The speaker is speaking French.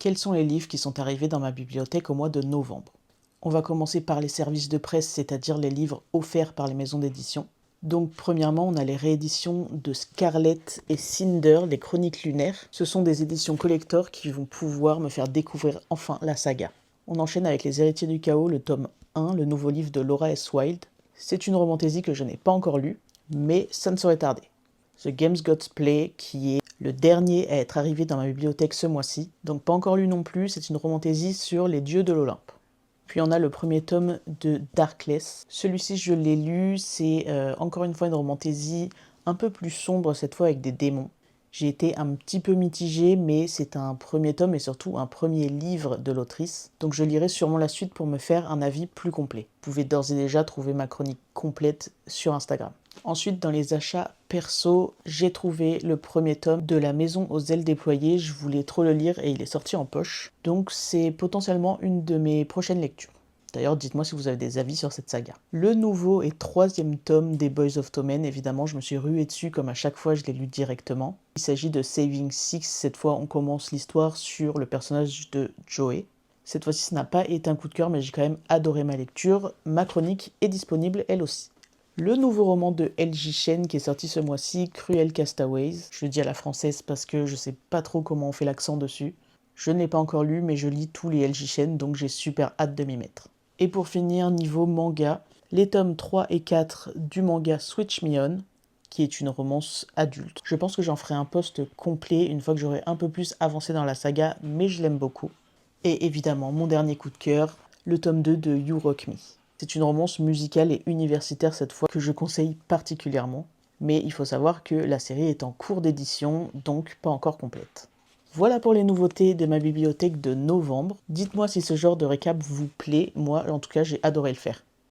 quels sont les livres qui sont arrivés dans ma bibliothèque au mois de novembre. On va commencer par les services de presse, c'est-à-dire les livres offerts par les maisons d'édition. Donc premièrement, on a les rééditions de Scarlett et Cinder, les Chroniques lunaires. Ce sont des éditions collector qui vont pouvoir me faire découvrir enfin la saga. On enchaîne avec Les Héritiers du Chaos, le tome 1, le nouveau livre de Laura S. Wilde. C'est une romantésie que je n'ai pas encore lue, mais ça ne saurait tarder. The Games Gods Play, qui est le dernier à être arrivé dans ma bibliothèque ce mois-ci, donc pas encore lu non plus, c'est une romantésie sur les dieux de l'Olympe. Puis on a le premier tome de Darkless. Celui-ci, je l'ai lu, c'est encore une fois une romantésie un peu plus sombre, cette fois avec des démons. J'ai été un petit peu mitigée, mais c'est un premier tome et surtout un premier livre de l'autrice. Donc je lirai sûrement la suite pour me faire un avis plus complet. Vous pouvez d'ores et déjà trouver ma chronique complète sur Instagram. Ensuite, dans les achats perso, j'ai trouvé le premier tome de La Maison aux ailes déployées. Je voulais trop le lire et il est sorti en poche. Donc c'est potentiellement une de mes prochaines lectures. D'ailleurs, dites-moi si vous avez des avis sur cette saga. Le nouveau et troisième tome des Boys of Tommen, évidemment, je me suis rué dessus comme à chaque fois je l'ai lu directement. Il s'agit de Saving Six. Cette fois, on commence l'histoire sur le personnage de Joey. Cette fois-ci, ça n'a pas été un coup de cœur, mais j'ai quand même adoré ma lecture. Ma chronique est disponible elle aussi. Le nouveau roman de L.J. Chen qui est sorti ce mois-ci, Cruel Castaways. Je le dis à la française parce que je sais pas trop comment on fait l'accent dessus. Je ne l'ai pas encore lu, mais je lis tous les L.J. Chen, donc j'ai super hâte de m'y mettre. Et pour finir, niveau manga, les tomes 3 et 4 du manga Switch Me On, qui est une romance adulte. Je pense que j'en ferai un post complet une fois que j'aurai un peu plus avancé dans la saga, mais je l'aime beaucoup. Et évidemment, mon dernier coup de cœur, le tome 2 de You Rock Me. C'est une romance musicale et universitaire cette fois que je conseille particulièrement, mais il faut savoir que la série est en cours d'édition, donc pas encore complète. Voilà pour les nouveautés de ma bibliothèque de novembre. Dites-moi si ce genre de récap vous plaît, moi en tout cas j'ai adoré le faire.